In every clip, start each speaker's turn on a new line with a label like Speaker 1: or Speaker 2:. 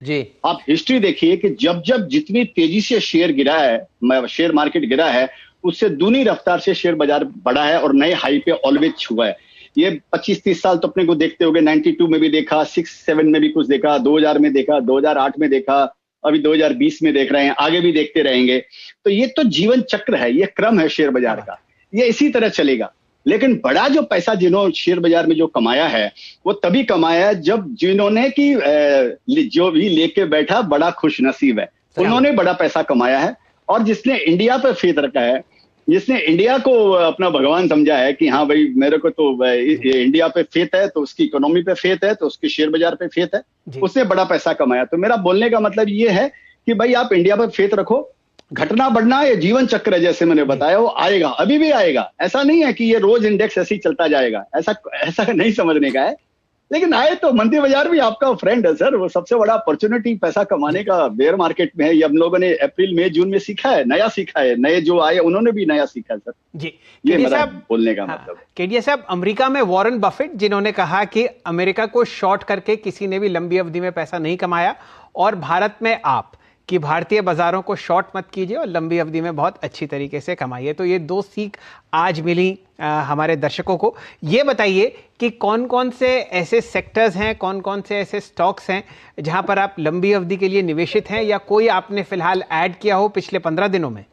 Speaker 1: जी।
Speaker 2: आप हिस्ट्री देखिए कि जब जब जितनी तेजी से शेयर गिरा है, शेयर मार्केट गिरा है, उससे दूनी रफ्तार से शेयर बाजार बढ़ा है और नए हाई पे ऑलवेज छुआ है। ये 25-30 साल तो अपने को देखते होंगे, 92 में भी देखा, 6-7 में भी कुछ देखा, 2000 में देखा, 2008 में देखा, अभी 2020 में देख रहे हैं, आगे भी देखते रहेंगे। तो ये तो जीवन चक्र है, ये क्रम है शेयर
Speaker 1: क्या
Speaker 2: बाजार
Speaker 1: बात
Speaker 2: का, ये इसी तरह चलेगा। लेकिन बड़ा जो पैसा जिन्होंने शेयर बाजार में जो कमाया है, वो तभी कमाया है जब जिन्होंने कि जो भी लेके बैठा बड़ा खुश नसीब है,
Speaker 1: सही है।
Speaker 2: उन्होंने बड़ा पैसा कमाया है। और जिसने इंडिया पर फेथ रखा है, जिसने इंडिया को अपना भगवान समझा है कि हाँ भाई मेरे को तो ये इंडिया पे फेथ है, तो उसकी इकोनॉमी पे फेथ है, तो उसके शेयर बाजार पे फेथ है,
Speaker 1: जी।
Speaker 2: उसने बड़ा पैसा कमाया। तो मेरा बोलने का मतलब ये है कि भाई आप इंडिया पर फेथ रखो, घटना बढ़ना ये जीवन चक्र है, जैसे मैंने बताया वो आएगा, अभी भी आएगा। ऐसा नहीं है कि ये रोज इंडेक्स ऐसे ही चलता जाएगा, ऐसा ऐसा नहीं समझने का है। लेकिन आए तो मंदी बाजार भी आपका फ्रेंड है सर, वो सबसे बड़ा अपॉर्चुनिटी पैसा कमाने का बेयर मार्केट में है। ये हम लोगों ने अप्रैल मई जून में सीखा है, नया सीखा है, नए जो आए उन्होंने भी नया सीखा है सर।
Speaker 1: जी
Speaker 2: ये
Speaker 1: केडिया
Speaker 2: मेरा
Speaker 1: साहब,
Speaker 2: बोलने का
Speaker 1: हाँ,
Speaker 2: मतलब है।
Speaker 1: केडिया साहब, अमेरिका में वॉरेन बफेट जिन्होंने कहा कि अमेरिका को शॉर्ट करके किसी ने भी लंबी अवधि में पैसा नहीं कमाया, और भारत में आप कि भारतीय बाजारों को शॉर्ट मत कीजिए और लंबी अवधि में बहुत अच्छी तरीके से कमाइए। तो ये दो सीख आज मिली हमारे दर्शकों को। ये बताइए कि कौन कौन से ऐसे सेक्टर्स हैं, कौन कौन से ऐसे स्टॉक्स हैं जहां पर आप लंबी अवधि के लिए निवेशित हैं, या कोई आपने फिलहाल ऐड किया हो पिछले 15 दिनों में?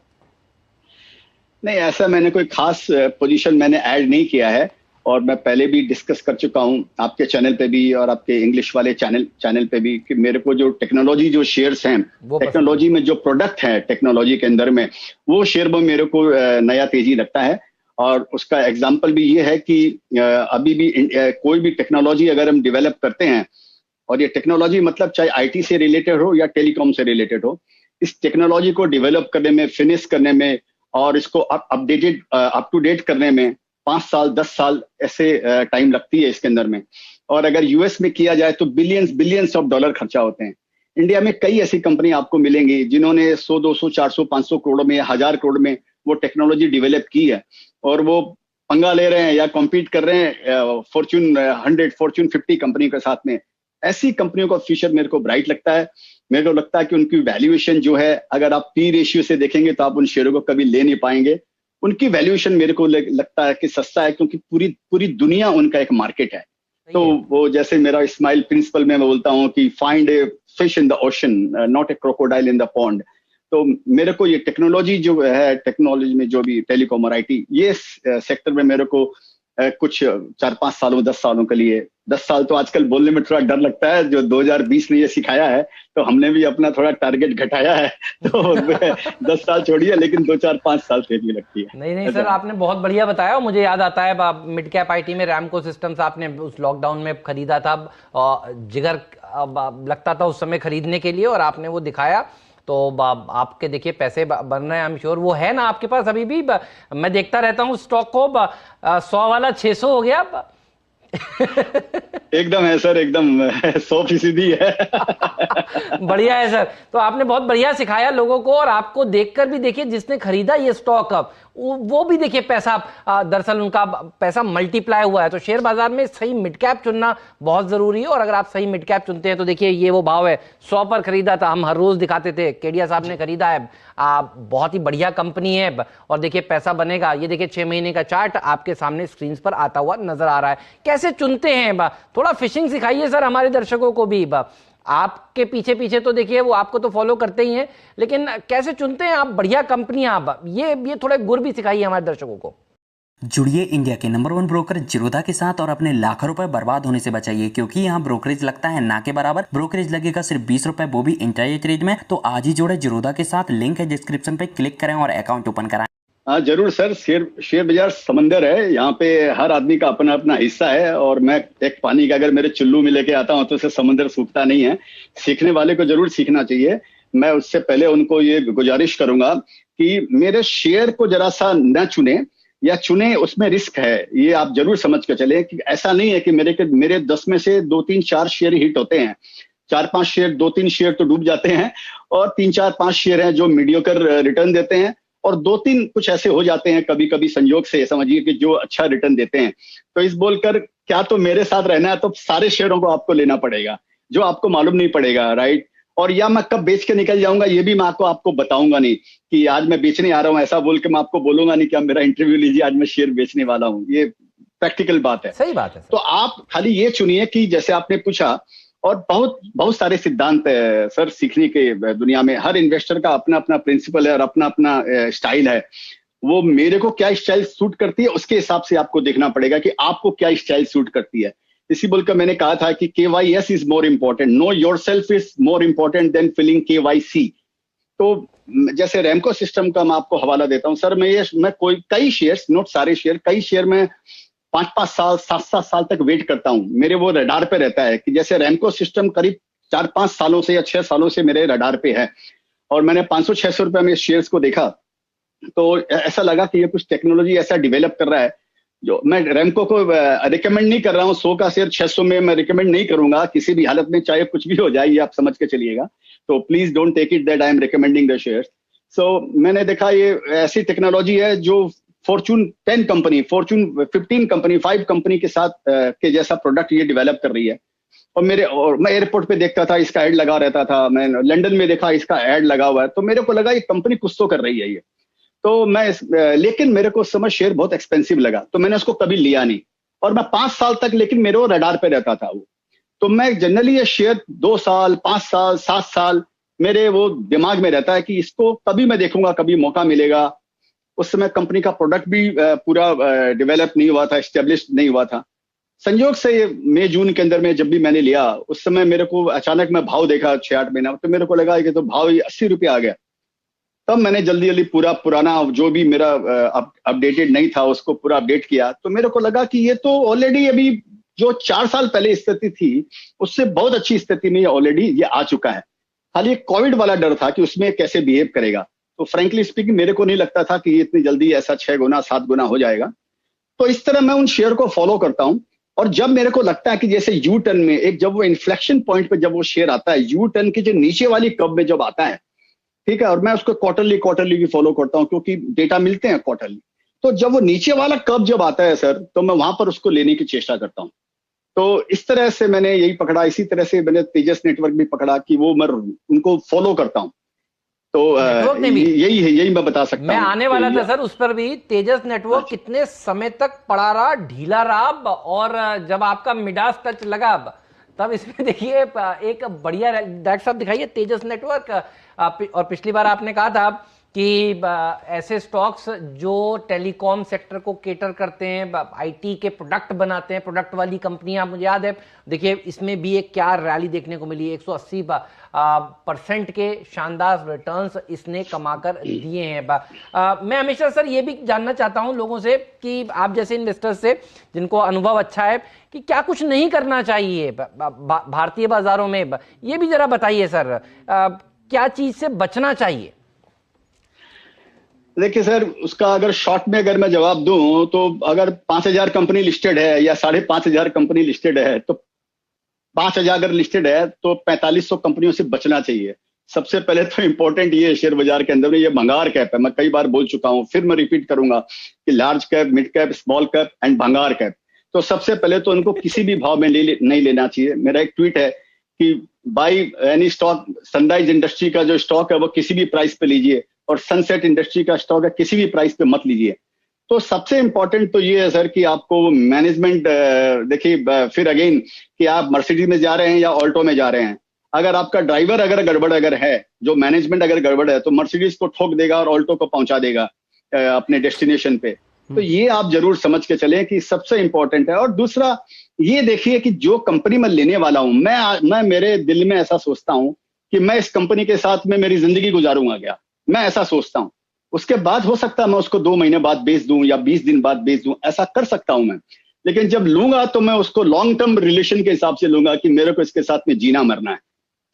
Speaker 2: नहीं, ऐसा मैंने कोई खास पोजीशन मैंने ऐड नहीं किया है, और मैं पहले भी डिस्कस कर चुका हूं आपके चैनल पे भी और आपके इंग्लिश वाले चैनल पे भी कि मेरे को जो टेक्नोलॉजी जो शेयर्स हैं, टेक्नोलॉजी में जो प्रोडक्ट है टेक्नोलॉजी के अंदर में, वो शेयर में मेरे को नया तेजी लगता है। और उसका एग्जाम्पल भी ये है कि अभी भी कोई भी टेक्नोलॉजी अगर हम डेवलप करते हैं, और ये टेक्नोलॉजी मतलब चाहे आईटी से रिलेटेड हो या टेलीकॉम से रिलेटेड हो, इस टेक्नोलॉजी को डेवलप करने में, फिनिश करने में और इसको अपडेटेड अप टू डेट करने में 5 साल 10 साल ऐसे टाइम लगती है इसके अंदर में। और अगर यूएस में किया जाए तो बिलियंस ऑफ डॉलर खर्चा होते हैं। इंडिया में कई ऐसी कंपनी आपको मिलेंगी जिन्होंने 100 200 400 500 करोड़ में, 1000 करोड़ में वो टेक्नोलॉजी डेवलप की है, और वो पंगा ले रहे हैं या कॉम्पीट कर रहे हैं फॉर्च्यून 100 फॉर्च्यून 50 कंपनी के साथ में। ऐसी कंपनियों का फ्यूचर मेरे को ब्राइट लगता है। मेरे को लगता है कि उनकी वैल्यूएशन जो है, अगर आप पी रेशियो से देखेंगे तो आप उन शेयरों को कभी ले नहीं पाएंगे। उनकी वैल्यूएशन मेरे को लगता है कि सस्ता है, क्योंकि पूरी दुनिया उनका एक मार्केट है। तो वो जैसे मेरा स्माइल प्रिंसिपल में मैं बोलता हूँ कि find a fish in the ocean, not a crocodile in the pond. तो मेरे को ये टेक्नोलॉजी जो है, टेक्नोलॉजी में जो भी टेलीकॉम और आईटी, ये सेक्टर में मेरे को कुछ 4-5 सालों 10 सालों के लिए, 10 साल तो आजकल बोलने में थोड़ा डर लगता है, जो 2020 ने ये सिखाया है, तो हमने भी अपना थोड़ा टारगेट घटाया है। तो 10 साल छोड़िए, लेकिन 2-4-5 साल तेजी लगती है।
Speaker 3: नहीं नहीं सर, आपने बहुत बढ़िया बताया। मुझे याद आता है मिड कैप आईटी में रैमको सिस्टम्स आपने उस लॉकडाउन में खरीदा था, जिगर लगता था उस समय खरीदने के लिए, और आपने वो दिखाया। तो आपके देखिए पैसे बन रहे हैं, आई एम श्योर। वो है ना आपके पास अभी भी? मैं देखता रहता हूँ स्टॉक को, 100 वाला 600 हो गया।
Speaker 2: एकदम है सर, एकदम 100% है।
Speaker 3: बढ़िया है सर। तो आपने बहुत बढ़िया सिखाया लोगों को, और आपको देखकर भी देखिए जिसने खरीदा ये स्टॉक अब वो भी देखिए पैसा, दरअसल उनका पैसा मल्टीप्लाई हुआ है। तो शेयर बाजार में सही मिड कैप चुनना बहुत जरूरी है, और अगर आप सही मिड कैप चुनते हैं तो देखिए ये वो भाव है। 100 पर खरीदा था, हम हर रोज दिखाते थे, केडिया साहब ने खरीदा है। बहुत ही बढ़िया कंपनी है, और देखिए पैसा बनेगा। ये देखिए 6 महीने का चार्ट आपके सामने स्क्रीन पर आता हुआ नजर आ रहा है। कैसे चुनते हैं? थोड़ा फिशिंग सिखाइए सर हमारे दर्शकों को भी। आपके पीछे पीछे तो देखिए वो आपको तो फॉलो करते ही हैं, लेकिन कैसे चुनते हैं आप बढ़िया कंपनियां? आप ये थोड़े गुर भी सिखाइए हमारे दर्शकों को।
Speaker 4: जुड़िए इंडिया के नंबर 1 ब्रोकर जिरोधा के साथ और अपने लाखों रुपए बर्बाद होने से बचाइए, क्योंकि यहाँ ब्रोकरेज लगता है ना के बराबर। ब्रोकरेज लगेगा सिर्फ 20 रुपए, वो भी इंट्राडे ट्रेड में। तो आज ही जोड़े जिरोधा के साथ, लिंक है डिस्क्रिप्शन पे, क्लिक करें और अकाउंट ओपन कराएं।
Speaker 2: हाँ जरूर सर, शेयर बाजार समंदर है, यहाँ पे हर आदमी का अपना अपना हिस्सा है। और मैं एक पानी का अगर मेरे चुल्लू में लेके आता हूँ तो उसे समंदर सूखता नहीं है। सीखने वाले को जरूर सीखना चाहिए। मैं उससे पहले उनको ये गुजारिश करूंगा कि मेरे शेयर को जरा सा न चुने, या चुने उसमें रिस्क है, ये आप जरूर समझ के चले। कि ऐसा नहीं है कि मेरे 10 में से 2-3-4 शेयर हिट होते हैं, 4-5 शेयर, 2-3 शेयर तो डूब जाते हैं, और 3-4-5 शेयर हैं जो मीडियोकर रिटर्न देते हैं, और 2-3 कुछ ऐसे हो जाते हैं कभी कभी संयोग से, समझिए कि जो अच्छा रिटर्न देते हैं। तो इस बोलकर क्या तो मेरे साथ रहना है तो सारे शेयरों को आपको लेना पड़ेगा, जो आपको मालूम नहीं पड़ेगा, राइट। और या मैं कब बेच के निकल जाऊंगा ये भी मैं आपको बताऊंगा नहीं कि आज मैं बेचने आ रहा हूं, ऐसा बोल के मैं आपको बोलूंगा नहीं कि आप मेरा इंटरव्यू लीजिए, आज मैं शेयर बेचने वाला हूं। ये प्रैक्टिकल बात है।
Speaker 3: सही बात है सर।
Speaker 2: तो आप खाली ये चुनिए कि जैसे आपने पूछा, और बहुत बहुत सारे सिद्धांत है सर सीखने के दुनिया में। हर इन्वेस्टर का अपना अपना प्रिंसिपल है और अपना अपना स्टाइल है। वो मेरे को क्या स्टाइल सूट करती है उसके हिसाब से आपको देखना पड़ेगा कि आपको क्या स्टाइल सूट करती है। इसी बोलकर मैंने कहा था कि KYS is more important, know yourself is more important than filling KYC। तो जैसे रैमको सिस्टम का मैं आपको हवाला देता हूं सर, मैं कई शेयर्स, नोट सारे शेयर, कई शेयर में 5-5 साल 7-7 साल तक वेट करता हूं। मेरे वो रडार पे रहता है कि जैसे रैमको सिस्टम करीब 4-5 सालों से या 6 सालों से मेरे रडार पे है, और मैंने 500-600 रुपए में शेयर्स को देखा तो ऐसा लगा कि ये कुछ टेक्नोलॉजी ऐसा डेवलप कर रहा है जो मैं रैमको को रिकमेंड नहीं कर रहा हूँ। 100 का शेयर 600 में मैं रिकमेंड नहीं करूंगा किसी भी हालत में, चाहे कुछ भी हो जाए, ये आप समझ के चलिएगा। तो please don't take it that I am recommending the shares. So मैंने देखा ये ऐसी टेक्नोलॉजी है जो fortune 10 company, fortune 15 company, 5 company के साथ के जैसा प्रोडक्ट ये डेवलप कर रही है। और मैं एयरपोर्ट पे देखता था इसका एड लगा रहता था, मैं लंदन में देखा इसका एड लगा हुआ है, तो मेरे को लगा ये कंपनी कुछ तो कर रही है ये। तो लेकिन मेरे को समय शेयर बहुत एक्सपेंसिव लगा, तो मैंने उसको कभी लिया नहीं। और मैं 5 साल तक लेकिन मेरे वो रडार पे रहता था वो। तो मैं जनरली ये शेयर 2 साल, 5 साल, 7 साल मेरे वो दिमाग में रहता है कि इसको कभी मैं देखूंगा, कभी मौका मिलेगा। उस समय कंपनी का प्रोडक्ट भी पूरा डेवलप नहीं हुआ था, एस्टेब्लिश नहीं हुआ था। संयोग से मई जून के अंदर में जब भी मैंने लिया, उस समय मेरे को अचानक मैं भाव देखा 6-8 महीना, तो मेरे को लगा कि तो भाव 80 रुपये आ गया। तब मैंने जल्दी जल्दी पूरा पुराना जो भी मेरा अपडेटेड नहीं था उसको पूरा अपडेट किया। तो मेरे को लगा कि ये तो ऑलरेडी अभी जो 4 साल पहले स्थिति थी उससे बहुत अच्छी स्थिति में ऑलरेडी ये आ चुका है। खाली एक कोविड वाला डर था कि उसमें कैसे बिहेव करेगा। तो फ्रेंकली स्पीकिंग मेरे को नहीं लगता था कि ये इतनी जल्दी ऐसा 6 गुना 7 गुना हो जाएगा। तो इस तरह मैं उन शेयर को फॉलो करता हूं। और जब मेरे को लगता है कि जैसे यू टर्न में एक जब वो इन्फ्लेक्शन पॉइंट पे जब वो शेयर आता है, यू टर्न की जो नीचे वाली कर्व में जब आता है, ठीक है, और मैं उसको क्वार्टरली भी फॉलो करता हूं क्योंकि डेटा मिलते हैं क्वार्टरली। तो जब वो नीचे वाला कर्व जब आता है सर, तो मैं वहां पर उसको लेने की चेष्टा करता हूं। तो इस तरह से मैंने यही पकड़ा। इसी तरह से मैंने तेजस नेटवर्क भी पकड़ा कि वो मैं उनको फॉलो करता हूं। तो यही है, यही मैं बता सकता हूं।
Speaker 3: मैं आने वाला था सर उस पर भी। तेजस नेटवर्क कितने समय तक पड़ा रहा, ढीला रहा, और जब आपका मिडास टच लगा तब इसमें देखिए एक बढ़िया, डायरेक्ट साहब दिखाइए तेजस नेटवर्क। और पिछली बार आपने कहा था कि ऐसे स्टॉक्स जो टेलीकॉम सेक्टर को केटर करते हैं, आईटी के प्रोडक्ट बनाते हैं, प्रोडक्ट वाली कंपनियां, मुझे याद है देखिए इसमें भी एक क्या रैली देखने को मिली, 180% के शानदार रिटर्न्स इसने कमाकर दिए हैं। मैं हमेशा सर ये भी जानना चाहता हूं लोगों से कि आप जैसे इन्वेस्टर्स से जिनको अनुभव अच्छा है कि क्या कुछ नहीं करना चाहिए भारतीय बाजारों में, ये भी जरा बताइए सर, क्या चीज से बचना चाहिए?
Speaker 2: देखिए सर, उसका अगर शॉर्ट में अगर मैं जवाब दूं तो अगर 5000 कंपनी लिस्टेड है या 5500 कंपनी लिस्टेड है, तो 5000 अगर लिस्टेड है तो 4500 कंपनियों से बचना चाहिए। सबसे पहले तो इंपॉर्टेंट ये शेयर बाजार के अंदर में ये भंगार कैप है। मैं कई बार बोल चुका हूं, फिर मैं रिपीट करूंगा कि large cap, mid cap, small cap and भंगार कैप। तो सबसे पहले तो उनको किसी भी भाव में नहीं लेना चाहिए। मेरा एक ट्वीट है कि by any stock, sunrise industry का जो स्टॉक है वो किसी भी प्राइस पे लीजिए, और सनसेट इंडस्ट्री का स्टॉक है किसी भी प्राइस पे मत लीजिए। तो सबसे इंपॉर्टेंट तो ये है सर कि आपको मैनेजमेंट, देखिए फिर अगेन कि आप मर्सिडीज में जा रहे हैं या ऑल्टो में जा रहे हैं, अगर आपका ड्राइवर अगर गड़बड़ अगर है, जो मैनेजमेंट अगर गड़बड़ है, तो मर्सिडीज को ठोक देगा और ऑल्टो को पहुंचा देगा अपने डेस्टिनेशन पे। तो ये आप जरूर समझ के चलें कि सबसे इंपॉर्टेंट है। और दूसरा ये देखिए कि जो कंपनी मैं लेने वाला हूं, मैं मेरे दिल में ऐसा सोचता हूं कि मैं इस कंपनी के साथ में मेरी जिंदगी गुजारूंगा क्या, मैं ऐसा सोचता हूं। उसके बाद हो सकता है मैं उसको 2 महीने बाद बेच दूं या 20 दिन बाद बेच दूं, ऐसा कर सकता हूं मैं। लेकिन जब लूंगा तो मैं उसको लॉन्ग टर्म रिलेशन के हिसाब से लूंगा कि मेरे को इसके साथ में जीना मरना है।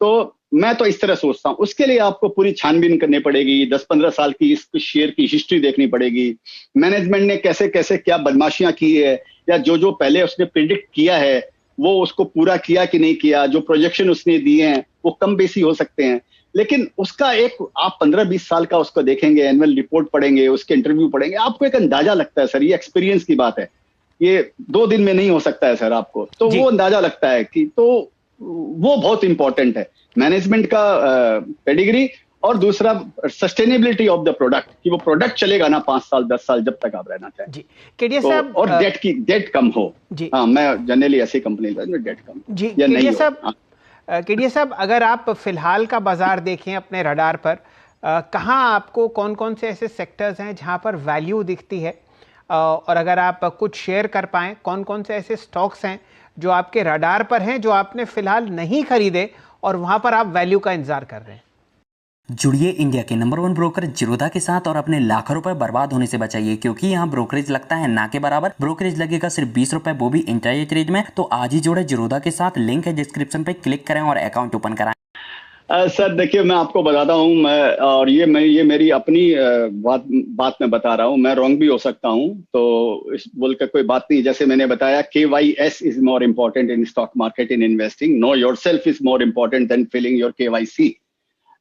Speaker 2: तो मैं तो इस तरह सोचता हूं। उसके लिए आपको पूरी छानबीन करनी पड़ेगी, 10-15 साल की इस शेयर की हिस्ट्री देखनी पड़ेगी, मैनेजमेंट ने कैसे कैसे क्या बदमाशियां की है, या जो पहले उसने प्रिडिक्ट किया है वो उसको पूरा किया कि नहीं किया, जो प्रोजेक्शन उसने दिए हैं वो कम बेसी हो सकते हैं। लेकिन उसका एक आप 15-20 साल का उसको देखेंगे, एनुअल रिपोर्ट पढ़ेंगे, उसके इंटरव्यू पढ़ेंगे, आपको एक अंदाजा लगता है सर, ये एक्सपीरियंस की बात है, ये 2 दिन में नहीं हो सकता है सर आपको। तो वो अंदाजा लगता है कि तो वो बहुत इंपॉर्टेंट है, मैनेजमेंट का पेडिग्री, और दूसरा सस्टेनेबिलिटी ऑफ द प्रोडक्ट, कि वो प्रोडक्ट चलेगा ना 5 साल 10 साल जब तक आप रहना चाहें
Speaker 1: जी। केडिया
Speaker 2: तो,
Speaker 1: साहब,
Speaker 2: और डेट कम हो
Speaker 1: जी।
Speaker 2: हाँ, मैं जनरली ऐसी कंपनी में डेट कम
Speaker 1: जी।
Speaker 2: या नहीं
Speaker 1: केडिया
Speaker 2: हो।
Speaker 1: केडिया साहब, अगर आप फिलहाल का बाजार देखें अपने रडार पर, कहाँ आपको कौन कौन से ऐसे सेक्टर्स हैं जहां पर वैल्यू दिखती है, और अगर आप कुछ शेयर कर पाएं, कौन कौन से ऐसे स्टॉक्स हैं जो आपके रडार पर हैं जो आपने फिलहाल नहीं खरीदे और वहां पर आप वैल्यू का इंतजार कर रहे हैं?
Speaker 4: जुड़िए इंडिया के नंबर 1 ब्रोकर जिरोधा के साथ और अपने लाखों रुपए बर्बाद होने से बचाइए, क्योंकि यहाँ ब्रोकरेज लगता है ना के बराबर। ब्रोकरेज लगेगा सिर्फ 20 रुपए, वो भी इंट्राडे ट्रेड में। तो आज ही जोड़े जिरोधा के साथ, लिंक है डिस्क्रिप्शन पे, क्लिक करें और अकाउंट ओपन कराएं।
Speaker 2: सर देखिए, मैं आपको बताता हूँ, मैं और ये मेरी अपनी बात मैं बता रहा हूँ, मैं रॉन्ग भी हो सकता हूँ, तो इस बोल के कोई बात नहीं। जैसे मैंने बताया, KYS is more important in stock market, in investing. Know yourself is more important than filling your KYC।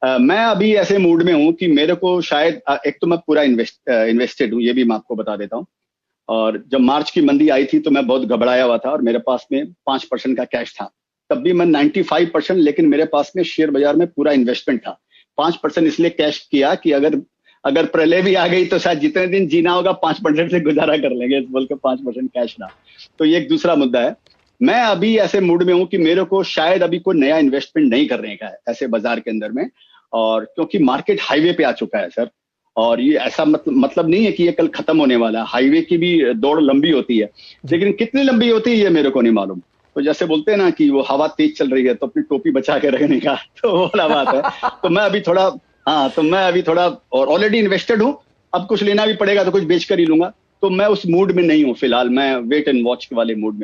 Speaker 2: मैं अभी ऐसे मूड में हूँ कि मेरे को शायद, एक तो मैं पूरा इन्वेस्टेड हूँ, ये भी मैं आपको बता देता हूँ। और जब मार्च की मंदी आई थी तो मैं बहुत घबराया हुआ था और मेरे पास में 5% का कैश था। तब भी मैं 95%, लेकिन मेरे पास में शेयर बाजार में पूरा इन्वेस्टमेंट था। 5% इसलिए कैश किया कि अगर प्रलय भी आ गई तो शायद जितने दिन जीना होगा 5% से गुजारा कर लेंगे, इस बोल के 5% कैश था। तो ये एक दूसरा मुद्दा है। मैं अभी ऐसे मूड में हूँ कि मेरे को शायद अभी कोई नया इन्वेस्टमेंट नहीं करने का है ऐसे बाजार के अंदर में, और क्योंकि मार्केट हाईवे पे आ चुका है सर। और ये ऐसा मतलब नहीं है कि ये कल खत्म होने वाला है। हाईवे की भी दौड़ लंबी होती है, लेकिन कितनी लंबी होती है ये मेरे को नहीं मालूम। तो जैसे बोलते हैं ना कि वो हवा तेज चल रही है तो अपनी टोपी बचा के रखने का, तो वो वाला बात है। तो मैं अभी थोड़ा और ऑलरेडी इन्वेस्टेड हूँ। अब कुछ लेना भी पड़ेगा तो कुछ बेच कर ही लूंगा। तो मैं उस मूड में नहीं हूँ फिलहाल, मैं वेट एंड वॉच वाले मूड में।